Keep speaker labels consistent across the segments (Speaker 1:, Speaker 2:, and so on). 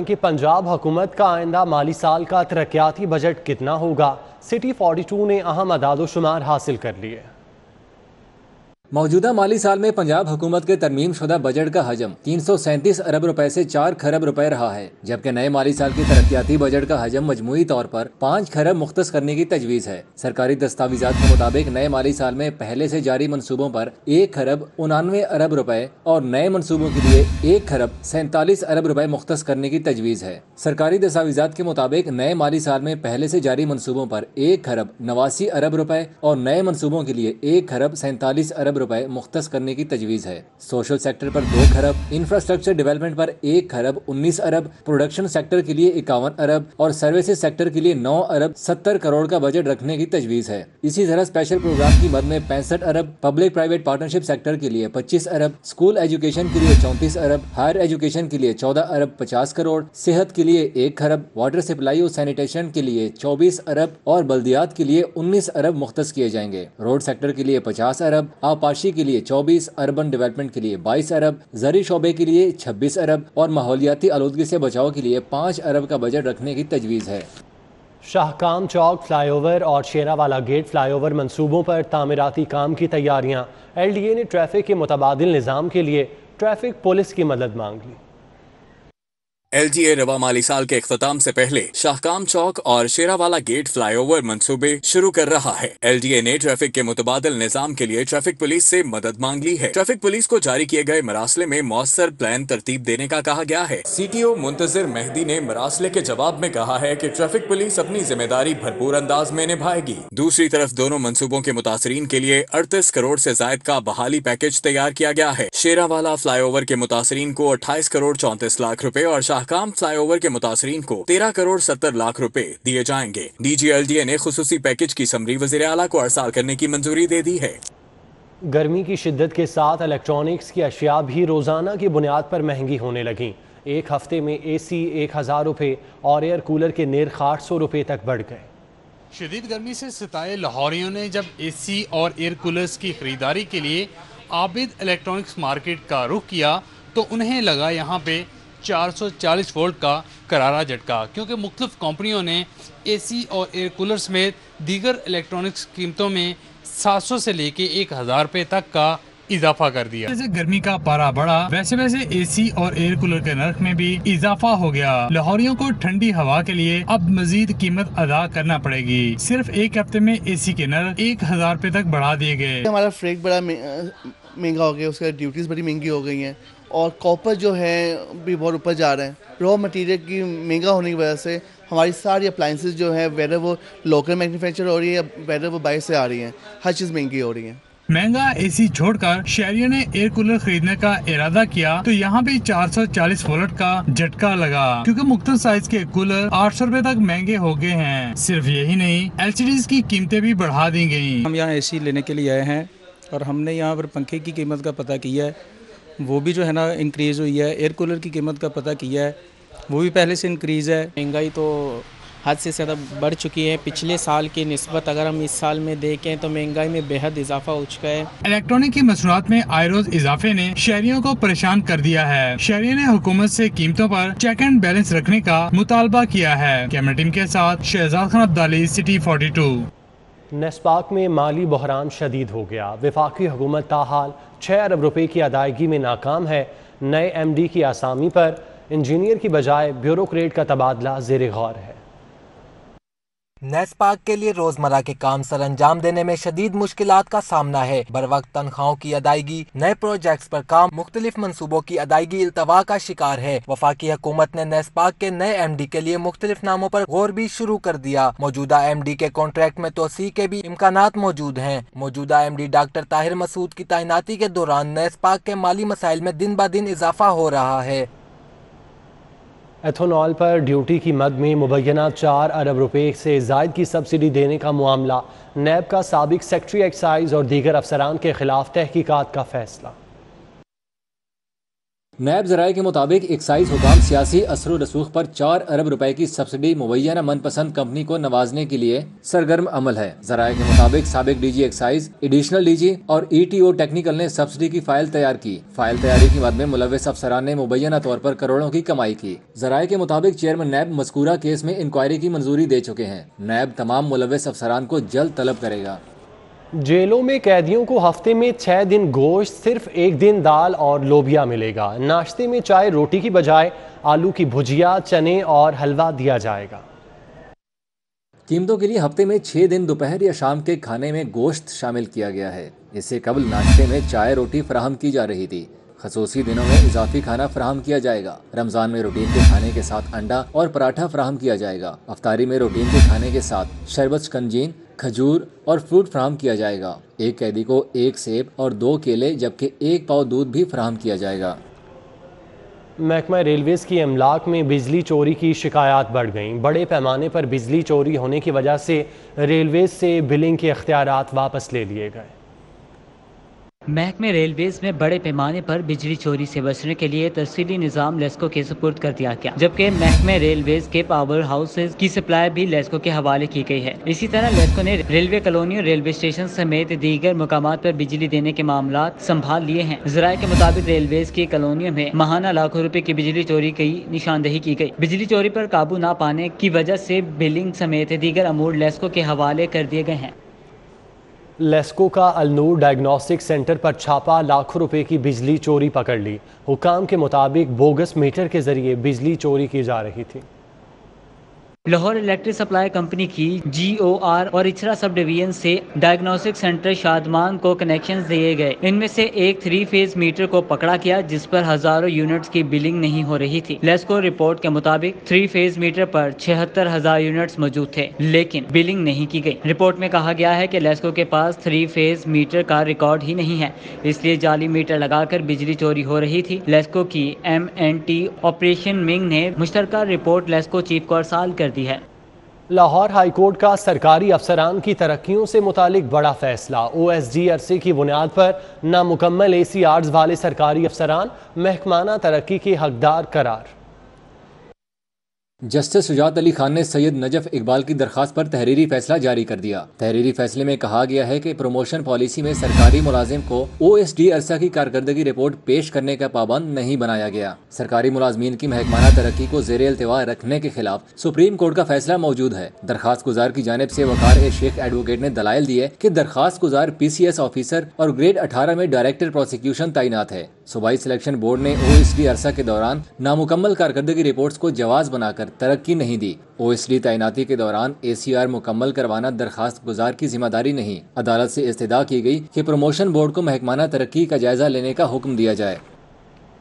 Speaker 1: کہ پنجاب حکومت کا آئندہ مالی سال کا ترقیاتی بجٹ کتنا ہوگا؟ سٹی 42 نے اہم اعداد و شمار حاصل کر لیے۔
Speaker 2: موجودہ مالی سال میں پنجاب حکومت کے ترمیم شدہ بجٹ کا حجم 337 ارب روپے سے 4 کھرب روپے رہا ہے، جبکہ نئے مالی سال کے ترقیاتی بجٹ کا حجم مجموعی طور پر 5 کھرب مختص کرنے کی تجویز ہے۔ سرکاری دستاویزات کے مطابق نئے مالی سال میں پہلے سے جاری منصوبوں پر 1 کھرب 99 ارب روپے اور نئے منصوبوں کے لیے 1 کھرب 47 ارب روپے مختص کرنے کی تجویز ہے۔ سرکاری دستاویزات کے مطابق نئے مالی سال میں پہلے سے جاری منصوبوں پر 1 کھرب 89 ارب روپے اور نئے منصوبوں کے لیے 1 کھرب 47 ارب روپے مختص کرنے کی تجویز ہے۔ سوشل سیکٹر پر 2 کھرب، انفراسٹرکچر ڈیولپمنٹ پر 1 کھرب 19 ارب، پروڈکشن سیکٹر کے لیے 51 ارب اور سروسز سیکٹر کے لیے 9 ارب 70 کروڑ کا بجٹ رکھنے کی تجویز ہے۔ اسی طرح اسپیشل پروگرام کی مد میں 65 ارب، پبلک پرائیویٹ پارٹنرشپ سیکٹر کے لیے 25 ارب، اسکول ایجوکیشن کے لیے 34 ارب، ہائر ایجوکیشن کے لیے 14 ارب 50 کروڑ، صحت کے لیے 1 کھرب، واٹر سپلائی اور سینیٹیشن کے لیے 24 ارب اور بلدیات کے لیے 19 ارب مختص کیے جائیں گے۔ روڈ سیکٹر کے لیے 50 ارب، آبپاشی کے لیے 24، اربن ڈیولپمنٹ کے لیے 22 ارب، زرعی شعبے کے لیے 26 ارب اور ماحولیاتی آلودگی سے بچاؤ کے لیے 5 ارب کا بجٹ رکھنے کی تجویز ہے۔
Speaker 1: شاہکام چوک فلائی اوور اور شیراوالا گیٹ فلائی اوور منصوبوں پر تعمیراتی کام کی تیاریاں۔ ایل ڈی اے نے ٹریفک کے متبادل نظام کے لیے ٹریفک پولیس کی مدد مانگ لی۔
Speaker 3: ایل ڈی اے رواں مالی سال کے اختتام سے پہلے شاہکام چوک اور شیراوالا گیٹ فلائی اوور منصوبے شروع کر رہا ہے۔ ایل ڈی اے نے ٹریفک کے متبادل نظام کے لیے ٹریفک پولیس سے مدد مانگ لی ہے۔ ٹریفک پولیس کو جاری کیے گئے مراسلے میں مؤثر پلان ترتیب دینے کا کہا گیا ہے۔ سی ٹی او منتظر مہدی نے مراسلے کے جواب میں کہا ہے کہ ٹریفک پولیس اپنی ذمہ داری بھرپور انداز میں نبھائے گی۔ دوسری طرف دونوں منصوبوں کے متاثرین کے لیے 38 کروڑ سے زائد کا بحالی پیکج تیار کیا گیا ہے۔ شیراوالا فلائی اوور کے متاثرین کو 28 کروڑ 34 لاکھ روپے اور شاہکام فلائی اوور کے متاثرین کو 13 کروڑ 70 لاکھ روپے دیے جائیں گے۔ D G L D A نے خصوصی پیکج کی سمری وزیر اعلیٰ کو ارسال کرنے کی منظوری دے دی ہے۔
Speaker 1: گرمی کی شدت کے ساتھ الیکٹرانکس کی اشیاء بھی روزانہ کی بنیاد پر مہنگی ہونے لگیں۔ ایک ہفتے میں اے سی 1000 روپے اور ایئر کولر کے نرخ 800 روپے تک بڑھ گئے۔
Speaker 4: شدید گرمی سے ستائے لاہوریوں نے جب اے سی اور ایئر کولرز کی خریداری کے لیے عابد الیکٹرانکس مارکیٹ کا رخ کیا تو انہیں لگا یہاں پہ 440 وولٹ کا کرارا جھٹکا، کیونکہ مختلف کمپنیوں نے اے سی اور ایئر کولر سمیت دیگر الیکٹرانکس قیمتوں میں 700 سے لے کے 1000 روپے تک کا اضافہ کر دیا۔ جیسے گرمی کا پارا بڑھا ویسے اے سی اور ایئر کولر کے نرخ میں بھی اضافہ ہو گیا۔ لاہوریوں کو ٹھنڈی ہوا کے لیے اب مزید قیمت ادا کرنا پڑے گی۔ صرف ایک ہفتے میں اے سی کے نرخ 1000 روپے تک بڑھا دیے گئے۔
Speaker 5: ہمارا فریٹ بڑا مہنگا ہو گیا، اس کا ڈیوٹیز بڑی مہنگی ہو گئی ہیں اور کاپر جو ہے بھی بہت اوپر جا رہے ہیں۔ را مٹیریل کی مہنگا ہونے کی وجہ سے ہماری ساری اپلائنسز جو ہیں ویدر وہ لوکل مینوفیکچر ہو رہی ہے یا ویدر وہ باہر سے آ رہی ہیں، ہر چیز مہنگی ہو رہی ہے۔
Speaker 4: مہنگا اے سی چھوڑ کر شہریوں نے ایئر کولر خریدنے کا ارادہ کیا تو یہاں بھی 440 وولٹ کا جھٹکا لگا، کیونکہ مختلف سائز کے کولر 800 روپے تک مہنگے ہو گئے ہیں۔ صرف یہی نہیں، ایل سی ڈیز کی قیمتیں بھی بڑھا دی گئیں۔
Speaker 6: ہم یہاں اے سی لینے کے لیے آئے ہیں اور ہم نے یہاں پر پنکھے کی قیمت کا پتہ کیا ہے، وہ بھی جو ہے نا انکریز ہوئی ہے۔ ایئر کولر کی قیمت کا پتہ کیا ہے، وہ بھی پہلے سے انکریز ہے۔
Speaker 7: مہنگائی تو حد سے زیادہ بڑھ چکی ہے، پچھلے سال کی نسبت اگر ہم اس سال میں دیکھیں تو مہنگائی میں بے حد اضافہ ہو چکا ہے۔
Speaker 4: الیکٹرانک کی مصنوعات میں آئے روز اضافے نے شہریوں کو پریشان کر دیا ہے۔ شہریوں نے حکومت سے قیمتوں پر چیک اینڈ بیلنس رکھنے کا مطالبہ کیا ہے۔ کیمرہ ٹیم کے ساتھ شہزاد خان عبدالی، سٹی 42۔
Speaker 1: نیسپاک میں مالی بحران شدید ہو گیا۔ وفاقی حکومت تاحال 6 ارب روپے کی ادائیگی میں ناکام ہے۔ نئے ایم ڈی کی آسامی پر انجینئر کی بجائے بیوروکریٹ کا تبادلہ زیر غور ہے۔
Speaker 8: نیسپاک کے لیے روزمرہ کے کام سر انجام دینے میں شدید مشکلات کا سامنا ہے۔ بروقت تنخواہوں کی ادائیگی، نئے پروجیکٹس پر کام، مختلف منصوبوں کی ادائیگی التوا کا شکار ہے۔ وفاقی حکومت نے نیسپاک کے نئے ایم ڈی کے لیے مختلف ناموں پر غور بھی شروع کر دیا۔ موجودہ ایم ڈی کے کانٹریکٹ میں توسیع کے بھی امکانات موجود ہیں۔ موجودہ ایم ڈی ڈاکٹر طاہر مسعود کی تعیناتی کے دوران نیسپاک کے مالی مسائل میں دن بہ دن اضافہ ہو رہا ہے۔
Speaker 1: ایتھونول پر ڈیوٹی کی مد میں مبینہ 4 ارب روپے سے زائد کی سبسڈی دینے کا معاملہ، نیب کا سابق سیکٹری ایکسائز اور دیگر افسران کے خلاف تحقیقات کا فیصلہ۔
Speaker 2: نیب ذرائع کے مطابق ایکسائز حکام سیاسی اثر و رسوخ پر 4 ارب روپے کی سبسڈی مبینہ من پسند کمپنی کو نوازنے کے لیے سرگرم عمل ہے۔ ذرائع کے مطابق سابق D G excise, additional D G اور ای ٹی او ٹیکنیکل نے سبسڈی کی فائل تیار کی۔ فائل تیاری کی مد میں ملوث افسران نے مبینہ طور پر کروڑوں کی کمائی کی۔ ذرائع کے مطابق چیئرمین نیب مذکورہ کیس میں انکوائری کی منظوری دے چکے ہیں۔ نیب تمام ملوث افسران کو جلد طلب کرے گا۔
Speaker 1: جیلوں میں قیدیوں کو ہفتے میں 6 دن گوشت، صرف 1 دن دال اور لوبیا ملے گا۔ ناشتے میں چائے روٹی کی بجائے آلو کی بھجیا، چنے اور حلوہ دیا جائے گا۔
Speaker 2: قیمتوں کے لیے ہفتے میں 6 دن دوپہر یا شام کے کھانے میں گوشت شامل کیا گیا ہے۔ اس سے قبل ناشتے میں چائے روٹی فراہم کی جا رہی تھی۔ خصوصی دنوں میں اضافی کھانا فراہم کیا جائے گا۔ رمضان میں روٹین کے کھانے کے ساتھ انڈا اور پراٹھا فراہم کیا جائے گا۔ افطاری میں روٹین کے کھانے کے ساتھ شربت، شکنجین، کھجور اور فروٹ فراہم کیا جائے گا۔ ایک قیدی کو 1 سیب اور 2 کیلے جبکہ 1 پاؤ دودھ بھی فراہم کیا جائے گا۔
Speaker 1: محکمہ ریلویز کی املاک میں بجلی چوری کی شکایات بڑھ گئیں۔ بڑے پیمانے پر بجلی چوری ہونے کی وجہ سے ریلویز سے بلنگ کے اختیارات واپس لے لیے گئے۔
Speaker 9: محکمہ ریلویز میں بڑے پیمانے پر بجلی چوری سے بچنے کے لیے تفصیلی نظام لیسکو کے سپرد کر دیا گیا، جبکہ محکمہ ریلویز کے پاور ہاؤسز کی سپلائی بھی لیسکو کے حوالے کی گئی ہے۔ اسی طرح لیسکو نے ریلوے کالونیوں، ریلوے اسٹیشن سمیت دیگر مقامات پر بجلی دینے کے معاملات سنبھال لیے ہیں۔ ذرائع کے مطابق ریلویز کی کالونیوں میں ماہانہ لاکھوں روپے کی بجلی چوری کی نشاندہی کی گئی۔ بجلی چوری پر قابو نہ پانے کی وجہ سے بلنگ سمیت دیگر امور لیسکو کے حوالے کر دیے گئے ہیں۔
Speaker 1: لیسکو کا النور ڈائگنوسٹک سینٹر پر چھاپا، لاکھوں روپے کی بجلی چوری پکڑ لی۔ حکام کے مطابق بوگس میٹر کے ذریعے بجلی چوری کی جا رہی تھی۔
Speaker 9: لاہور الیکٹرک سپلائی کمپنی کی جی او آر اور اچھرا سب ڈویژن سے ڈائگنوسٹک سینٹر شادمان کو کنیکشنز دیے گئے۔ ان میں سے ایک 3 فیز میٹر کو پکڑا گیا جس پر ہزاروں یونٹس کی بلنگ نہیں ہو رہی تھی۔ لیسکو رپورٹ کے مطابق 3 فیز میٹر پر 76,000 یونٹس موجود تھے لیکن بلنگ نہیں کی گئی۔ رپورٹ میں کہا گیا ہے کہ لیسکو کے پاس 3 فیز میٹر کا ریکارڈ ہی نہیں ہے، اس لیے جعلی میٹر لگا کر بجلی چوری ہو رہی تھی۔ لیسکو کی M&T آپریشن ونگ نے مشترکہ رپورٹ لیسکو چیف کو ارسال کر دی ہے۔
Speaker 1: لاہور ہائی کورٹ کا سرکاری افسران کی ترقیوں سے متعلق بڑا فیصلہ۔ OSD عرصے کی بنیاد پر نامکمل ACRs والے سرکاری افسران محکمانہ ترقی کے حقدار قرار۔
Speaker 2: جسٹس شجاعت علی خان نے سید نجف اقبال کی درخواست پر تحریری فیصلہ جاری کر دیا۔ تحریری فیصلے میں کہا گیا ہے کہ پروموشن پالیسی میں سرکاری ملازم کو OSD عرصہ کی کارکردگی رپورٹ پیش کرنے کا پابند نہیں بنایا گیا۔ سرکاری ملازمین کی محکمانہ ترقی کو زیر التواء رکھنے کے خلاف سپریم کورٹ کا فیصلہ موجود ہے۔ درخواست گزار کی جانب سے وقار شیخ ایڈوکیٹ نے دلائل دیے کہ درخواست گزار PCS آفیسر اور گریڈ 18 میں ڈائریکٹر پروسیکیوشن تعینات ہے۔ صوبائی سلیکشن بورڈ نے OSD عرصہ کے دوران نامکمل کارکردگی رپورٹس کو جواز بنا کر ترقی نہیں دی۔ OSD تعیناتی کے دوران ACR مکمل کروانا درخواست گزار کی ذمہ داری نہیں۔ عدالت سے استدعا کی گئی کہ پروموشن بورڈ کو محکمانہ ترقی کا جائزہ لینے کا حکم دیا جائے۔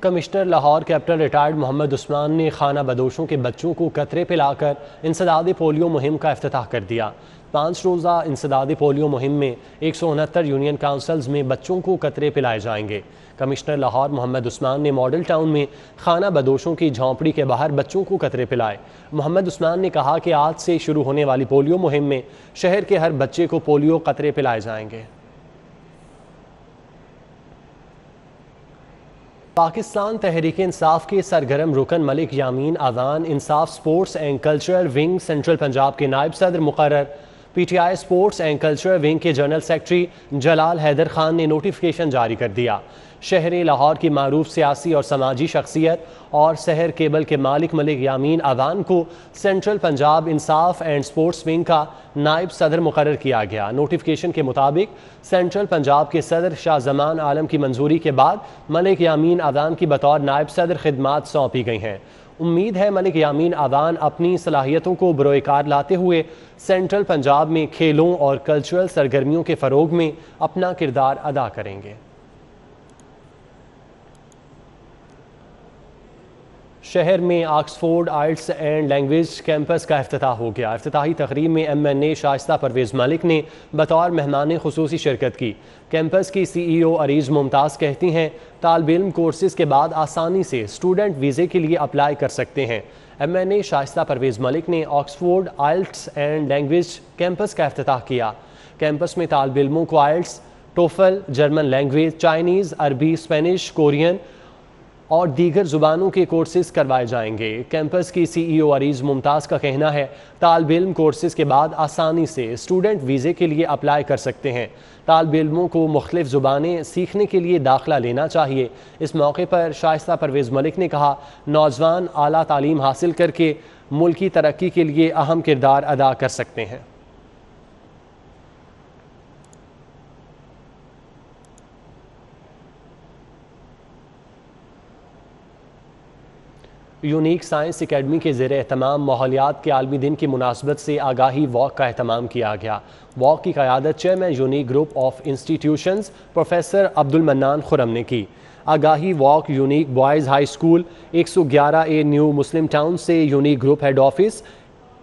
Speaker 1: Commissioner Lahore captain retired Muhammad Usman نے خانہ بدوشوں کے بچوں کو قطرے پلا کر انسداد پولیو مہم کا افتتاح کر دیا۔ 5 روزہ انسداد پولیو مہم میں 169 یونین کاؤنسلز میں بچوں کو قطرے پلائے جائیں گے۔ کمشنر لاہور محمد عثمان نے ماڈل ٹاؤن میں خانہ بدوشوں کی جھونپڑی کے باہر بچوں کو قطرے پلائے۔ محمد عثمان نے کہا کہ آج سے شروع ہونے والی پولیو مہم میں شہر کے ہر بچے کو پولیو قطرے پلائے جائیں گے۔ پاکستان تحریک انصاف کے سرگرم رکن ملک یامین اذان انصاف sports and cultural wing central Punjab کے نائب صدر مقرر۔ PTI sports and cultural wing کے جنرل سیکرٹری جلال حیدر خان نے نوٹیفیکیشن جاری کر دیا۔ شہر لاہور کی معروف سیاسی اور سماجی شخصیت اور سحر کیبل کے مالک ملک یامین اذان کو سینٹرل پنجاب انصاف اینڈ سپورٹس ونگ کا نائب صدر مقرر کیا گیا۔ نوٹیفیکیشن کے مطابق سینٹرل پنجاب کے صدر شاہ زمان عالم کی منظوری کے بعد ملک یامین اذان کی بطور نائب صدر خدمات سونپی گئی ہیں۔ امید ہے ملک یامین اذان اپنی صلاحیتوں کو بروئے کار لاتے ہوئے سینٹرل پنجاب میں کھیلوں اور کلچرل سرگرمیوں کے فروغ میں اپنا کردار ادا کریں گے۔ شہر میں آکسفورڈ آئلٹس اینڈ لینگویج کیمپس کا افتتاح ہو گیا۔ افتتاحی تقریب میں MNA شائستہ پرویز ملک نے بطور مہمان خصوصی شرکت کی۔ کیمپس کی CEO عریض ممتاز کہتی ہیں طالب علم کورسز کے بعد آسانی سے اسٹوڈنٹ ویزے کے لیے اپلائی کر سکتے ہیں۔ MNA شائستہ پرویز ملک نے آکسفورڈ آئلٹس اینڈ لینگویج کیمپس کا افتتاح کیا۔ کیمپس میں طالب علموں کو آئلٹس، ٹوفل، جرمن لینگویج، چائنیز، عربی، اسپینش، کورین اور دیگر زبانوں کے کورسز کروائے جائیں گے۔ کیمپس کی سی ای او عریض ممتاز کا کہنا ہے طالب علم کورسز کے بعد آسانی سے اسٹوڈنٹ ویزے کے لیے اپلائی کر سکتے ہیں۔ طالب علموں کو مختلف زبانیں سیکھنے کے لیے داخلہ لینا چاہیے۔ اس موقع پر شائستہ پرویز ملک نے کہا نوجوان اعلیٰ تعلیم حاصل کر کے ملکی ترقی کے لیے اہم کردار ادا کر سکتے ہیں۔ یونیک سائنس اکیڈمی کے زیر اہتمام ماحولیات کے عالمی دن کی مناسبت سے آگاہی واک کا اہتمام کیا گیا۔ واک کی قیادت chairman Unique group of institutions professor Abdul Mannan Khurram نے کی۔ آگاہی walk Unique boys high school 111A new Muslim town سے Unique group head office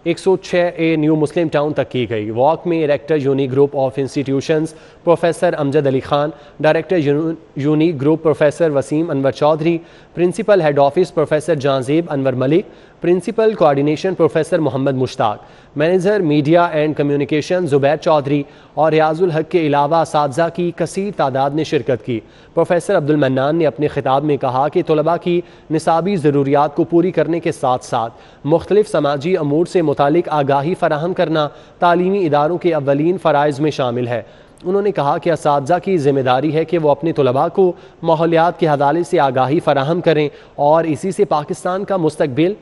Speaker 1: 106A new Muslim town تک کی گئی۔ واک میں rector Unique group of institutions professor Amjad Ali Khan, director Unique group professor Waseem Anwar Chaudhry, principal head office professor Jahanzeb Anwar Malik, principal coordination professor Muhammad Mushtaq, manager media and communication زبیر چودھری اور ریاض الحق کے علاوہ اساتذہ کی کثیر تعداد نے شرکت کی۔ پروفیسر عبد المنان نے اپنے خطاب میں کہا کہ طلباء کی نصابی ضروریات کو پوری کرنے کے ساتھ ساتھ مختلف سماجی امور سے متعلق آگاہی فراہم کرنا تعلیمی اداروں کے اولین فرائض میں شامل ہے۔ انہوں نے کہا کہ اساتذہ کی ذمہ داری ہے کہ وہ اپنے طلباء کو ماحولیات کے حوالے سے آگاہی فراہم کریں اور اسی سے پاکستان کا مستقبل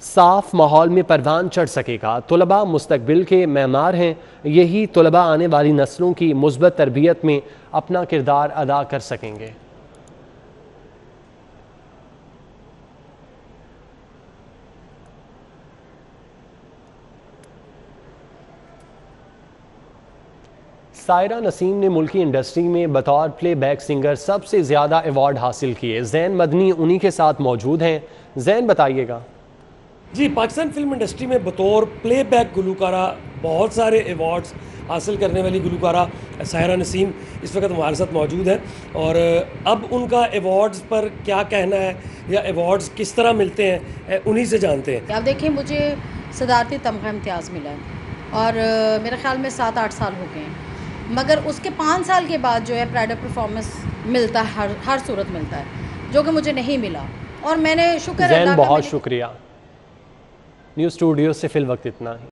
Speaker 1: صاف ماحول میں پروان چڑھ سکے گا۔ طلباء مستقبل کے معمار ہیں، یہی طلباء آنے والی نسلوں کی مثبت تربیت میں اپنا کردار ادا کر سکیں گے۔ سائرہ نسیم نے ملکی انڈسٹری میں بطور پلے بیک سنگر سب سے زیادہ ایوارڈ حاصل کیے۔ زین مدنی انہی کے ساتھ موجود ہیں۔ زین بتائیے گا۔
Speaker 10: جی، پاکستان فلم انڈسٹری میں بطور پلے بیک گلوکارہ بہت سارے ایوارڈز حاصل کرنے والی گلوکارہ سائرہ نسیم اس وقت ہمارے ساتھ موجود ہیں، اور اب ان کا ایوارڈز پر کیا کہنا ہے یا ایوارڈز کس طرح ملتے ہیں انہی سے جانتے ہیں۔
Speaker 11: اب دیکھیں، مجھے صدارتی تمغہ امتیاز ملا ہے اور میرے خیال میں 7-8 سال ہو گئے ہیں، مگر اس کے 5 سال کے بعد جو ہے پرائڈ آف پرفارمنس ملتا ہے، ہر صورت ملتا ہے، جو کہ مجھے نہیں ملا، اور میں نے شکر اللہ کا۔
Speaker 1: بہت شکریہ۔ نیوز اسٹوڈیو سے فی الوقت اتنا ہی۔